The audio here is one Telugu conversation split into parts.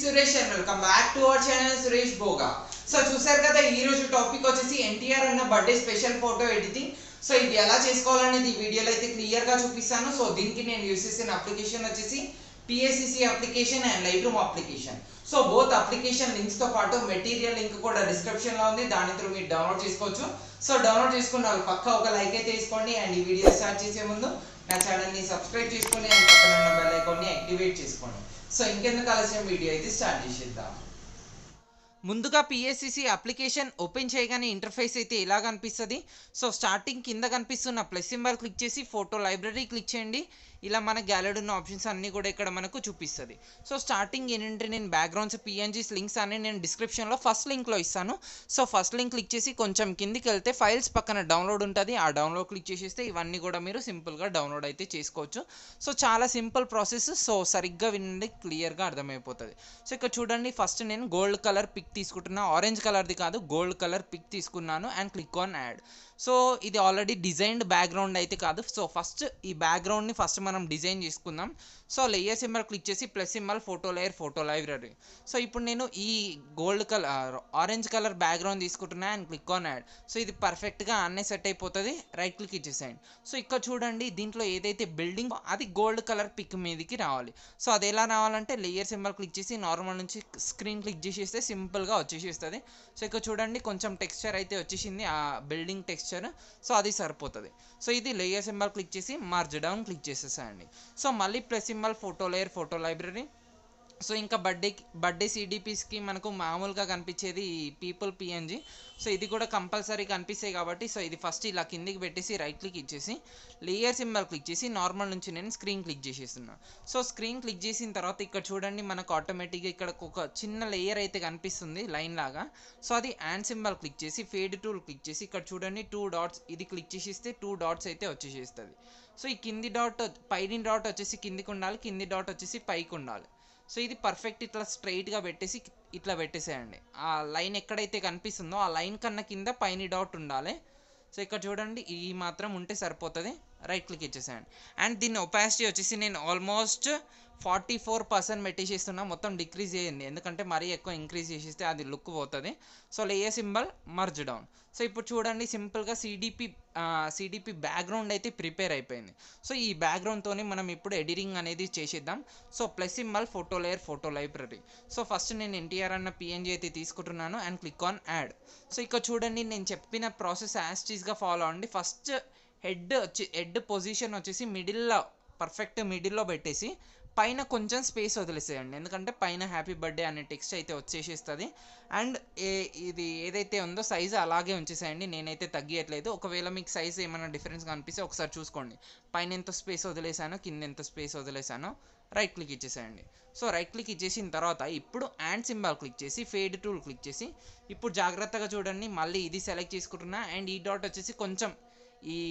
Suresh and welcome back to our channel Suresh Bhoga. So చూసారు కదా, ఈ రోజు టాపిక్ వచ్చేసి ఎన్టీఆర్ అన్న బర్త్డే స్పెషల్ ఫోటో ఎడిటింగ్. సో ఇది ఎలా చేసుకోవాలనేది ఈ వీడియోలో అయితే క్లియర్ గా చూపిస్తాను. సో దీనికి నేను యూస్ చేసిన అప్లికేషన్ వచ్చేసి PSCC application and light room application. So both application links తో పాటు మెటీరియల్ లింక్ కూడా డిస్క్రిప్షన్ లో ఉంది, దాని త్రూ మీరు డౌన్లోడ్ చేసుకోవచ్చు. సో డౌన్లోడ్ చేసుకున్న వాళ్ళు పక్కా ఒక లైక్ అయితే తీసుకోండి. అండ్ ఈ వీడియో స్టార్ట్ చేసే ముందు నా ఛానల్ ని సబ్స్క్రైబ్ చేసుకోండి అండ్ పక్కన ఉన్న బెల్ ఐకాన్ ని యాక్టివేట్ చేసుకోండి. సో ఇంకెందుకు ఆలస్యం, వీడియో అయితే స్టార్ట్ చేసేద్దాం. ముందుగా పిఎస్సిసి అప్లికేషన్ ఓపెన్ చేయగానే ఇంటర్ఫేస్ అయితే ఇలా కనిపిస్తుంది. సో స్టార్టింగ్ కింద కనిపిస్తున్న ప్లస్ సింబల్ క్లిక్ చేసి ఫోటో లైబ్రరీ క్లిక్ చేయండి. ఇలా మన గ్యాలరీ ఉన్న ఆప్షన్స్ అన్నీ కూడా ఇక్కడ మనకు చూపిస్తుంది. సో స్టార్టింగ్ ఏంటంటే నేను బ్యాక్గ్రౌండ్స్ పిఎన్జీస్ లింక్స్ అన్ని నేను డిస్క్రిప్షన్లో ఫస్ట్ లింక్లో ఇస్తాను. సో ఫస్ట్ లింక్ క్లిక్ చేసి కొంచెం కిందికి వెళ్తే ఫైల్స్ పక్కన డౌన్లోడ్ ఉంటుంది. ఆ డౌన్లోడ్ క్లిక్ చేసేస్తే ఇవన్నీ కూడా మీరు సింపుల్గా డౌన్లోడ్ అయితే చేసుకోవచ్చు. సో చాలా సింపుల్ ప్రాసెస్. సో సరిగ్గా వినండి, క్లియర్గా అర్థమైపోతుంది. సో ఇక్కడ చూడండి, ఫస్ట్ నేను గోల్డ్ కలర్ పిక్ తీసుకుంటున్నా. ఆరెంజ్ కలర్ది కాదు, గోల్డ్ కలర్ పిక్ తీసుకున్నాను and click on add. So ఇది ఆల్రెడీ డిజైన్డ్ బ్యాక్గ్రౌండ్ అయితే కాదు. సో ఫస్ట్ ఈ బ్యాక్గ్రౌండ్ని ఫస్ట్ మనం డిజైన్ చేసుకుందాం. సో లేయర్ సింబల్ క్లిక్ చేసి plus symbol photo layer photo library. So ఇప్పుడు నేను ఈ gold colour orange colour background తీసుకుంటున్నా and click on add. So ఇది పర్ఫెక్ట్గా అన్నీ సెట్ అయిపోతుంది. రైట్ క్లిక్ ఇచ్చేసేయండి. సో ఇక్కడ చూడండి, దీంట్లో ఏదైతే బిల్డింగ్ అది గోల్డ్ కలర్ పిక్ మీదకి రావాలి. సో అది ఎలా రావాలంటే లేయర్ సింబల్ క్లిక్ చేసి నార్మల్ నుంచి స్క్రీన్ క్లిక్ చేసేస్తే సింపుల్గా వచ్చేసేస్తుంది. సో ఇక్కడ చూడండి, కొంచెం టెక్స్చర్ అయితే వచ్చేసింది, ఆ బిల్డింగ్ టెక్స్చర్. సో అది సరిపోతుంది. సో ఇది లేయర్ సింబల్ క్లిక్ చేసి మార్జ్ డౌన్ క్లిక్ చేసేసేయండి. సో మళ్ళీ plus symbol photo layer photo library. So ఇంకా బర్త్డే సిడిపిస్కి మనకు మామూలుగా కనిపించేది పీపుల్ పిఎన్జీ. సో ఇది కూడా కంపల్సరీ కనిపిస్తాయి కాబట్టి సో ఇది ఫస్ట్ ఇలా కిందికి పెట్టేసి రైట్ క్లిక్ ఇచ్చేసి లేయర్ సింబల్ క్లిక్ చేసి నార్మల్ నుంచి నేను స్క్రీన్ క్లిక్ చేసేస్తున్నాను. సో స్క్రీన్ క్లిక్ చేసిన తర్వాత ఇక్కడ చూడండి, మనకు ఆటోమేటిక్గా ఇక్కడ ఒక చిన్న లేయర్ అయితే కనిపిస్తుంది లైన్ లాగా. సో అది హ్యాండ్ సింబల్ క్లిక్ చేసి ఫేడ్ టూల్ క్లిక్ చేసి ఇక్కడ చూడండి 2 డాట్స్ ఇది క్లిక్ చేసేస్తే 2 డాట్స్ అయితే వచ్చేసేస్తుంది. సో ఈ కింది డాట్ పైన డాట్ వచ్చేసి కిందికి ఉండాలి, కింది డాట్ వచ్చేసి పైకి ఉండాలి. సో ఇది పర్ఫెక్ట్ ఇట్లా స్ట్రైట్గా పెట్టేసి ఇట్లా పెట్టేసేయండి. ఆ లైన్ ఎక్కడైతే కనిపిస్తుందో ఆ లైన్ కన్నా కింద పైన డాట్ ఉండాలి. సో ఇక్కడ చూడండి, ఈ మాత్రం ఉంటే సరిపోతుంది. రైట్ క్లిక్ ఇచ్చేసేయండి. అండ్ దీన్ని ఒపాసిటీ వచ్చేసి నేను ఆల్మోస్ట్ 44% పెట్టేసేస్తున్నా. మొత్తం డిక్రీజ్ చేయండి, ఎందుకంటే మరీ ఎక్కువ ఇంక్రీజ్ చేసేస్తే అది లుక్ పోతుంది. So layer symbol merge down. So ఇప్పుడు చూడండి, సింపుల్గా సిడిపి బ్యాక్గ్రౌండ్ అయితే ప్రిపేర్ అయిపోయింది. సో ఈ బ్యాక్గ్రౌండ్తో మనం ఇప్పుడు ఎడిటింగ్ అనేది చేసేద్దాం. So plus symbol photo layer photo library. So first నేను ఎన్టీఆర్ అన్న పిఎన్జీ అయితే తీసుకుంటున్నాను and click on add. So ఇక్కడ చూడండి, నేను చెప్పిన ప్రాసెస్ యాస్టీస్గా ఫాలో అవ్వండి. ఫస్ట్ హెడ్ పొజిషన్ వచ్చేసి మిడిల్లో, పర్ఫెక్ట్ మిడిల్లో పెట్టేసి పైన కొంచెం స్పేస్ వదిలేసేయండి, ఎందుకంటే పైన హ్యాపీ బర్త్డే అనే టెక్స్ట్ అయితే వచ్చేసేస్తుంది. అండ్ ఇది ఏదైతే ఉందో సైజు అలాగే ఉంచేసేయండి, నేనైతే తగ్గియట్లేదు. ఒకవేళ మీకు సైజ్ ఏమైనా డిఫరెన్స్ కనిపిస్తే ఒకసారి చూసుకోండి. పైన ఎంత స్పేస్ వదిలేసానో కింద ఎంత స్పేస్ వదిలేసానో రైట్ క్లిక్ ఇచ్చేసేయండి. సో రైట్ క్లిక్ ఇచ్చేసిన తర్వాత ఇప్పుడు హ్యాండ్ సింబల్ క్లిక్ చేసి ఫేడ్ టూల్ క్లిక్ చేసి ఇప్పుడు జాగ్రత్తగా చూడండి, మళ్ళీ ఇది సెలెక్ట్ చేసుకుంటున్నా. అండ్ ఈ డాట్ వచ్చేసి కొంచెం ఈ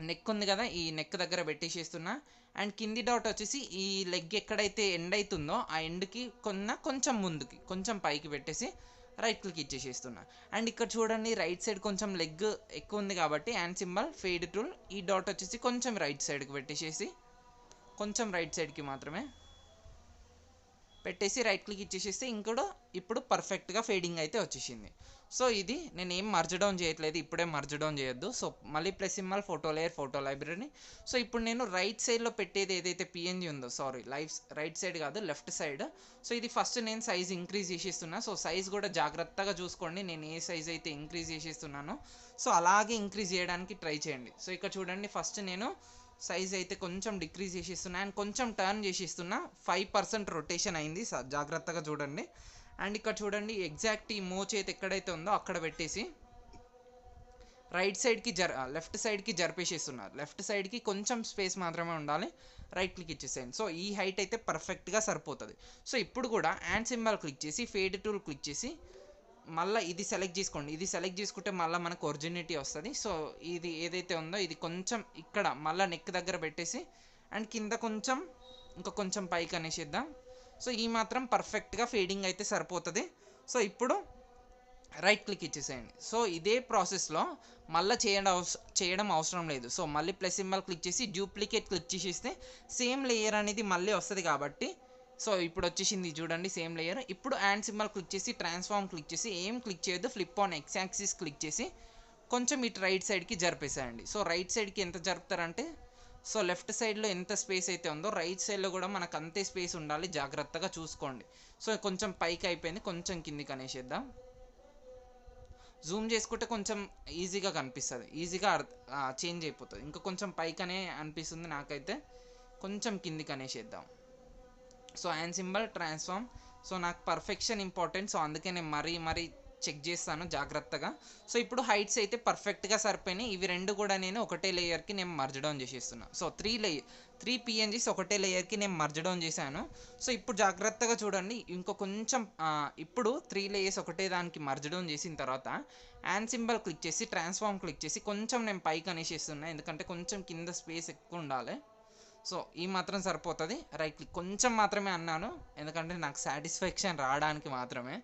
నెక్ ఉంది కదా, ఈ నెక్ దగ్గర పెట్టేసేస్తున్నా. అండ్ కింది డాట్ వచ్చేసి ఈ లెగ్ ఎక్కడైతే ఎండ్ అవుతుందో ఆ ఎండ్కి కొంచెం ముందుకి కొంచెం పైకి పెట్టేసి రైట్ క్లిక్ ఇచ్చేసేస్తున్నా. అండ్ ఇక్కడ చూడండి, రైట్ సైడ్ కొంచెం లెగ్ ఎక్కువ ఉంది కాబట్టి హ్యాండ్ సింబల్ ఫేడ్ టూల్ ఈ డాట్ వచ్చేసి కొంచెం రైట్ సైడ్కి పెట్టేసేసి కొంచెం రైట్ సైడ్కి మాత్రమే పెట్టేసి రైట్ క్లిక్ ఇచ్చేసేస్తే ఇంకోటి ఇప్పుడు పర్ఫెక్ట్గా ఫేడింగ్ అయితే వచ్చేసింది. సో ఇది నేను ఏం మర్జ్ డౌన్ చేయట్లేదు, ఇప్పుడే మర్జ్ డౌన్ చేయొద్దు. సో మళ్ళీ plus symbol photo layer photo library. So ఇప్పుడు నేను రైట్ సైడ్లో పెట్టేది ఏదైతే పిఎన్జీ ఉందో, సారీ రైట్ సైడ్ కాదు లెఫ్ట్ సైడ్. సో ఇది ఫస్ట్ నేను సైజ్ ఇంక్రీజ్ చేసేస్తున్నా. సో సైజ్ కూడా జాగ్రత్తగా చూసుకోండి, నేను ఏ సైజ్ అయితే ఇంక్రీజ్ చేసేస్తున్నానో సో అలాగే ఇంక్రీజ్ చేయడానికి ట్రై చేయండి. సో ఇక్కడ చూడండి, ఫస్ట్ నేను సైజ్ అయితే కొంచెం డిక్రీజ్ చేసేస్తున్నా అండ్ కొంచెం టర్న్ చేసేస్తున్నా. 5% రొటేషన్ అయింది, జాగ్రత్తగా చూడండి. అండ్ ఇక్కడ చూడండి, ఎగ్జాక్ట్ ఈ మోచేతి ఎక్కడైతే ఉందో అక్కడ పెట్టేసి రైట్ సైడ్కి లెఫ్ట్ సైడ్కి జరిపేసేస్తున్నారు. లెఫ్ట్ సైడ్కి కొంచెం స్పేస్ మాత్రమే ఉండాలి. రైట్ క్లిక్ ఇచ్చేసేయండి. సో ఈ హైట్ అయితే పర్ఫెక్ట్గా సరిపోతుంది. సో ఇప్పుడు కూడా హ్యాండ్ సింబల్ క్లిక్ చేసి ఫేడ్ టూల్ క్లిక్ చేసి మళ్ళీ ఇది సెలెక్ట్ చేసుకోండి. ఇది సెలెక్ట్ చేసుకుంటే మళ్ళీ మనకు ఒరిజినిటీ వస్తుంది. సో ఇది ఏదైతే ఉందో ఇది కొంచెం ఇక్కడ మళ్ళీ నెక్ దగ్గర పెట్టేసి అండ్ కింద ఇంకా కొంచెం పైకి అనేసిద్దాం. సో ఈ మాత్రం పర్ఫెక్ట్గా ఫేడింగ్ అయితే సరిపోతుంది. సో ఇప్పుడు రైట్ క్లిక్ ఇచ్చేసేయండి. సో ఇదే ప్రాసెస్లో మళ్ళీ చేయడం అవసరం లేదు. సో మళ్ళీ ప్లస్ సింబల్ క్లిక్ చేసి డూప్లికేట్ క్లిక్ చేసేస్తే సేమ్ లేయర్ అనేది మళ్ళీ వస్తుంది కాబట్టి సో ఇప్పుడు వచ్చేసింది చూడండి సేమ్ లేయర్. ఇప్పుడు హ్యాండ్ సింబల్ క్లిక్ చేసి ట్రాన్స్ఫార్మ్ క్లిక్ చేసి ఏం క్లిక్ చేయొద్దు, flip on X axis click చేసి కొంచెం ఇటు రైట్ సైడ్కి జరిపేసేయండి. సో రైట్ సైడ్కి ఎంత జరుపుతారంటే, సో లెఫ్ట్ సైడ్లో ఎంత స్పేస్ అయితే ఉందో రైట్ సైడ్లో కూడా మనకు అంతే స్పేస్ ఉండాలి, జాగ్రత్తగా చూసుకోండి. సో కొంచెం పైకి అయిపోయింది, కొంచెం కిందికి అనేసేద్దాం. జూమ్ చేసుకుంటే కొంచెం ఈజీగా కనిపిస్తుంది, ఈజీగా చేంజ్ అయిపోతుంది. ఇంకా కొంచెం పైకనే అనిపిస్తుంది నాకైతే, కొంచెం కిందికి అనేసేద్దాం. So hand symbol transform. So నాకు పర్ఫెక్షన్ ఇంపార్టెంట్, సో అందుకే నేను మరీ చెక్ చేస్తాను జాగ్రత్తగా. సో ఇప్పుడు హైట్స్ అయితే పర్ఫెక్ట్గా సరిపోయినాయి. ఇవి రెండు కూడా నేను ఒకటే లేయర్కి నేను మర్జ్ డౌన్ చేసేస్తున్నాను. సో త్రీ పిఎన్జీస్ ఒకటే లేయర్కి నేను మర్జ్ డౌన్ చేశాను. సో ఇప్పుడు జాగ్రత్తగా చూడండి, ఇంకో కొంచెం ఇప్పుడు 3 లేయర్స్ ఒకటే దానికి మర్జ్ డౌన్ చేసిన తర్వాత హ్యాండ్ సింబల్ క్లిక్ చేసి ట్రాన్స్ఫార్మ్ క్లిక్ చేసి కొంచెం నేను పైకి అనేసేస్తున్నాను, ఎందుకంటే కొంచెం కింద స్పేస్ ఎక్కువ ఉండాలి. సో ఈ మాత్రం సరిపోతుంది. రైట్ క్లిక్ కొంచెం మాత్రమే అన్నాను, ఎందుకంటే నాకు సాటిస్ఫాక్షన్ రావడానికి మాత్రమే.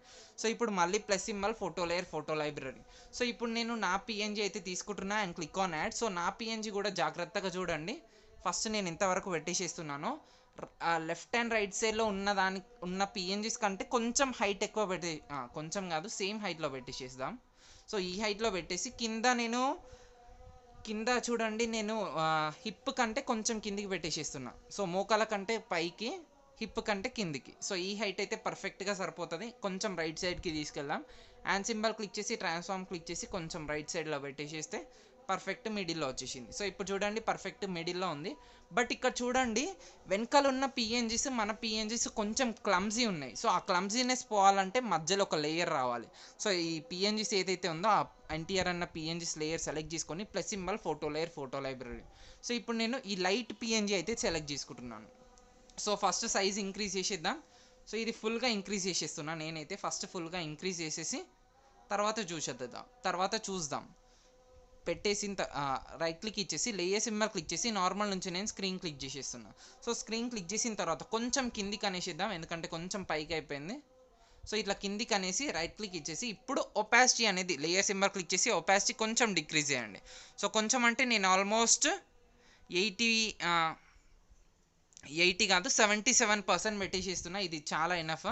సో ఇప్పుడు మళ్ళీ plus symbol photo layer photo library. So ఇప్పుడు నేను నా పిఎన్జీ అయితే తీసుకుంటున్నా and click on add. So నా పిఎన్జీ కూడా జాగ్రత్తగా చూడండి. ఫస్ట్ నేను ఇంతవరకు పెట్టేసేస్తున్నాను. లెఫ్ట్ అండ్ రైట్ సైడ్లో ఉన్న పిఎన్జీస్ కంటే కొంచెం హైట్ ఎక్కువ కొంచెం కాదు సేమ్ హైట్లో పెట్టేసేద్దాం. సో ఈ హైట్లో పెట్టేసి కింద చూడండి, నేను హిప్ కంటే కొంచెం కిందికి పెట్టేసేస్తున్నా. సో మోకాల కంటే పైకి, హిప్ కంటే కిందికి. సో ఈ హైట్ అయితే పర్ఫెక్ట్గా సరిపోతుంది. కొంచెం రైట్ సైడ్కి తీసుకెళ్దాం. హ్యాండ్ సింబల్ క్లిక్ చేసి ట్రాన్స్ఫార్మ్ క్లిక్ చేసి కొంచెం రైట్ సైడ్లో పెట్టేసేస్తే పర్ఫెక్ట్ మిడిల్లో వచ్చేసింది. సో ఇప్పుడు చూడండి పర్ఫెక్ట్ మిడిల్లో ఉంది. బట్ ఇక్కడ చూడండి వెనకాల ఉన్న పిఎన్జీస్ మన పిఎన్జీస్ కొంచెం క్లమ్జీ ఉన్నాయి. సో ఆ క్లమ్జీనెస్ పోవాలంటే మధ్యలో ఒక లేయర్ రావాలి. సో ఈ పిఎన్జీస్ ఏదైతే ఉందో ఆ ఎన్టీఆర్ అన్న పిఎన్జీస్ లేయర్ సెలెక్ట్ చేసుకొని plus symbol photo layer photo library. So ఇప్పుడు నేను ఈ లైట్ పిఎన్జీ అయితే సెలెక్ట్ చేసుకుంటున్నాను. సో ఫస్ట్ సైజ్ ఇంక్రీజ్ చేసేద్దాం. సో ఇది ఫుల్గా ఇంక్రీజ్ చేసేస్తున్నాను నేనైతే. ఫస్ట్ ఫుల్గా ఇంక్రీజ్ చేసేసి తర్వాత చూద్దాం. పెట్టేసిన రైట్ క్లిక్ ఇచ్చేసి లేయర్ సింబల్ క్లిక్ చేసి నార్మల్ నుంచి నేను స్క్రీన్ క్లిక్ చేసేస్తున్నా. సో స్క్రీన్ క్లిక్ చేసిన తర్వాత కొంచెం కిందికి అనేసిద్దాం, ఎందుకంటే కొంచెం పైకి అయిపోయింది. సో ఇట్లా కిందికి అనేసి రైట్ క్లిక్ ఇచ్చేసి ఇప్పుడు ఒపాసిటీ అనేది లేయర్ సింబల్ క్లిక్ చేసి ఒపాసిటీ కొంచెం డిక్రీజ్ చేయండి. సో కొంచెం అంటే నేను ఆల్మోస్ట్ 80 కాదు 77% పెట్టేసేస్తున్నా. ఇది చాలా ఎనఫ్.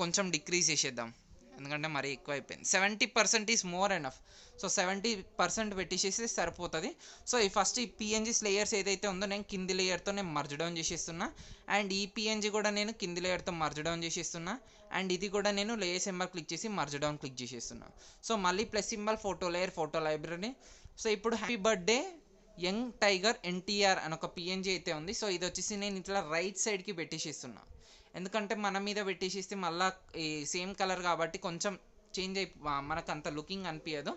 కొంచెం డిక్రీజ్ చేసేద్దాం, ఎందుకంటే మరీ ఎక్కువ అయిపోయింది. 70% ఈజ్ మోర్ ఎనఫ్. సో 70% పెట్టేసేస్తే సరిపోతుంది. సో ఈ ఫస్ట్ ఈ పిఎన్జీస్ లేయర్స్ ఏదైతే ఉందో నేను కింది లేయర్తో నేను మర్జ్ డౌన్ చేసేస్తున్నా. అండ్ ఈ పిఎన్జీ కూడా నేను కింది లేయర్తో మర్జ్ డౌన్ చేసేస్తున్నా. అండ్ ఇది కూడా నేను లేయర్ సింబల్ క్లిక్ చేసి మర్జ్ డౌన్ క్లిక్ చేసేస్తున్నా. సో మళ్ళీ plus symbol photo layer photo library. So ఇప్పుడు happy birthday young tiger NTR అని ఒక పిఎన్జీ అయితే ఉంది. సో ఇది వచ్చేసి నేను ఇట్లా రైట్ సైడ్కి పెట్టేసేస్తున్నా, ఎందుకంటే మన మీద పెట్టేసేస్తే మళ్ళీ ఈ సేమ్ కలర్ కాబట్టి కొంచెం చేంజ్ మనకు అంత లుకింగ్ అనిపించదు.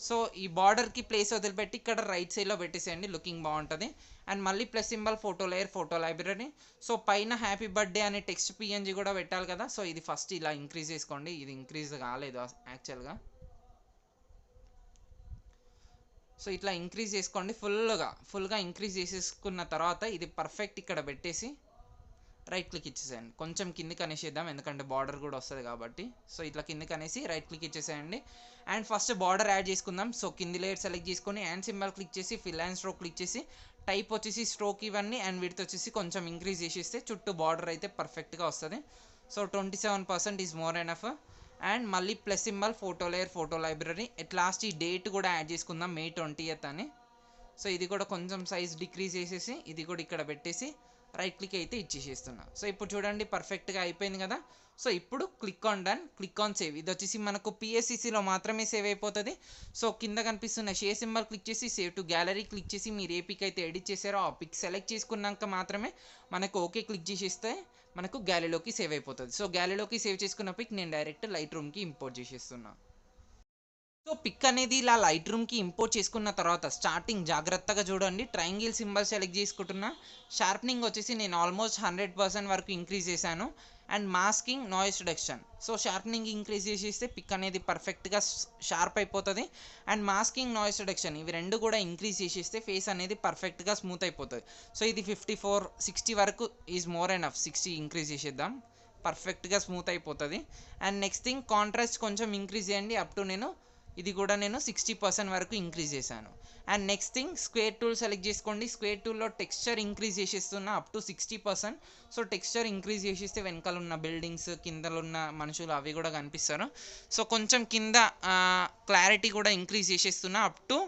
సో ఈ బార్డర్కి ప్లేస్ వదిలిపెట్టి ఇక్కడ రైట్ సైడ్లో పెట్టేసేయండి, లుకింగ్ బాగుంటుంది. అండ్ మళ్ళీ plus symbol photo layer photo library. So పైన హ్యాపీ బర్త్డే అనే టెక్స్ట్ పిఎన్జీ కూడా పెట్టాలి కదా. సో ఇది ఫస్ట్ ఇలా ఇంక్రీజ్ చేసుకోండి, ఇది ఇంక్రీజ్ కాలేదు యాక్చువల్గా. సో ఇట్లా ఇంక్రీజ్ చేసుకోండి ఫుల్గా ఇంక్రీజ్ చేసేసుకున్న తర్వాత ఇది పర్ఫెక్ట్ ఇక్కడ పెట్టేసి రైట్ క్లిక్ ఇచ్చేసేయండి. కొంచెం కిందికి అనేసేద్దాం, ఎందుకంటే బార్డర్ కూడా వస్తుంది కాబట్టి. సో ఇట్లా కిందికి అనేసి రైట్ క్లిక్ ఇచ్చేసేయండి. అండ్ ఫస్ట్ బార్డర్ యాడ్ చేసుకుందాం. సో కింది లేయర్ సెలెక్ట్ చేసుకొని హ్యాండ్ సింబల్ క్లిక్ చేసి ఫిల్ అండ్ స్ట్రోక్ క్లిక్ చేసి టైప్ వచ్చేసి స్ట్రోక్ ఇవన్నీ అండ్ విడ్త్ వచ్చేసి కొంచెం ఇంక్రీజ్ చేసేస్తే చుట్టూ బార్డర్ అయితే పర్ఫెక్ట్గా వస్తుంది. So 27% is more enough. And మళ్ళీ plus symbol photo layer photo library. At last ఈ డేట్ కూడా యాడ్ చేసుకుందాం, May 20th అని. సో ఇది కూడా కొంచెం సైజ్ డిక్రీజ్ చేసేసి ఇది కూడా ఇక్కడ పెట్టేసి రైట్ క్లిక్ అయితే ఇచ్చేసేస్తున్నా. సో ఇప్పుడు చూడండి పర్ఫెక్ట్గా అయిపోయింది కదా. సో ఇప్పుడు click on done, click on save. ఇది వచ్చేసి మనకు పిఎస్సిసిలో మాత్రమే సేవ్ అయిపోతుంది. సో కింద కనిపిస్తున్న షేర్ సింబల్ క్లిక్ చేసి సేవ్ టు గ్యాలరీ క్లిక్ చేసి మీరు ఏ పిక్ అయితే ఎడిట్ చేశారో ఆ పిక్ సెలెక్ట్ చేసుకున్నాక మాత్రమే మనకు ఓకే క్లిక్ చేసేస్తే మనకు గ్యాలరీలోకి సేవ్ అయిపోతుంది. సో గ్యాలరీలోకి సేవ్ చేసుకున్న పిక్ నేను డైరెక్ట్ లైట్ రూమ్కి ఇంపోర్ట్ చేసేస్తున్నా. సో పిక్ అనేది ఇలా లైట్ రూమ్కి ఇంపోర్ట్ చేసుకున్న తర్వాత స్టార్టింగ్ జాగ్రత్తగా చూడండి, ట్రయాంగిల్ సింబల్ సెలెక్ట్ చేసుకుంటున్నా. షార్ప్నింగ్ వచ్చేసి నేను ఆల్మోస్ట్ 100% వరకు ఇంక్రీజ్ చేశాను. And masking noise reduction. So sharpening increase చేసేస్తే పిక్ అనేది పర్ఫెక్ట్గా షార్ప్ అయిపోతుంది. అండ్ మాస్కింగ్ నాయిస్ రిడక్షన్ ఇవి రెండు కూడా ఇంక్రీజ్ చేసేస్తే ఫేస్ అనేది పర్ఫెక్ట్గా స్మూత్ అయిపోతుంది. సో ఇది 54, 60 వరకు ఈజ్ మోర్ ఎనఫ్. 60 ఇంక్రీజ్ చేసేద్దాం, పర్ఫెక్ట్గా స్మూత్ అయిపోతుంది. అండ్ నెక్స్ట్ థింగ్ కాంట్రాస్ట్ కొంచెం ఇంక్రీజ్ చేయండి అప్ టు నేను ఇది కూడా నేను 60% వరకు ఇంక్రీజ్ చేశాను. And next thing square tool select చేసుకోండి. స్క్వేర్ టూల్లో టెక్స్చర్ ఇంక్రీజ్ చేసేస్తున్నా up to 60%. So texture increase చేసేస్తే వెనకాల ఉన్న బిల్డింగ్స్ కిందలో ఉన్న మనుషులు అవి కూడా కనిపిస్తారు. సో కొంచెం కింద క్లారిటీ కూడా ఇంక్రీజ్ చేసేస్తున్నా అప్ టు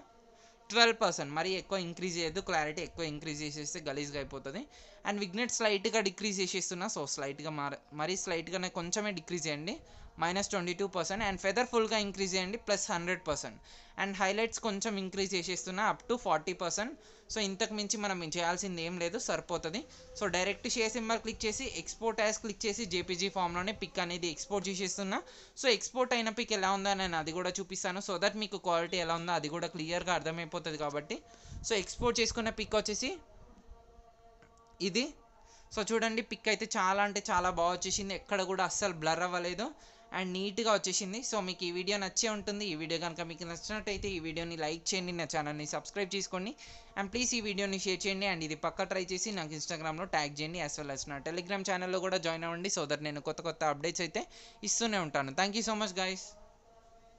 12%. మరీ ఎక్కువ ఇంక్రీజ్ చేయొద్దు, క్లారిటీ ఎక్కువ ఇంక్రీజ్ చేసేస్తే గలీజ్గా అయిపోతుంది. అండ్ విగ్నెట్ స్లైట్గా డిక్రీజ్ చేసేస్తున్నా. సో స్లైట్గా మరీ స్లైట్గానే కొంచెమే డిక్రీజ్ చేయండి, -22%. అండ్ ఫెదర్ ఫుల్గా ఇంక్రీజ్ చేయండి +100%. అండ్ హైలైట్స్ కొంచెం ఇంక్రీజ్ చేసేస్తున్నా అప్ టు 40%. సో ఇంతకు మించి మనం చేయాల్సింది ఏం లేదు, సరిపోతుంది. So direct share symbol click చేసి ఎక్స్పోర్ట్ యాజ్ క్లిక్ చేసి జేపీజీ ఫామ్లోనే పిక్ అనేది ఎక్స్పోర్ట్ చేసేస్తున్నా. సో ఎక్స్పోర్ట్ అయిన పిక్ ఎలా ఉందో నేను అది కూడా చూపిస్తాను, సో దట్ మీకు క్వాలిటీ ఎలా ఉందో అది కూడా క్లియర్గా అర్థమైపోతుంది కాబట్టి. సో ఎక్స్పోర్ట్ చేసుకున్న పిక్ వచ్చేసి ఇది. సో చూడండి పిక్ అయితే చాలా అంటే చాలా బాగా వచ్చేసింది, ఎక్కడ కూడా అస్సలు బ్లర్ అవ్వలేదు అండ్ నీట్గా వచ్చేసింది. సో మీకు ఈ వీడియో నచ్చే ఉంటుంది. ఈ వీడియో కనుక మీకు నచ్చినట్టయితే ఈ వీడియోని లైక్ చేయండి, నా ఛానల్ని సబ్స్క్రైబ్ చేసుకోండి అండ్ ప్లీజ్ ఈ వీడియోని షేర్ చేయండి. అండ్ ఇది పక్కా ట్రై చేసి నాకు ఇన్స్టాగ్రామ్లో ట్యాగ్ చేయండి, యాజ్ వెల్ యాజ్ నా టెలిగ్రామ్ ఛానల్లో కూడా జాయిన్ అవ్వండి. సో దట్ నేను కొత్త అప్డేట్స్ అయితే ఇస్తూనే ఉంటాను. Thank you so much guys.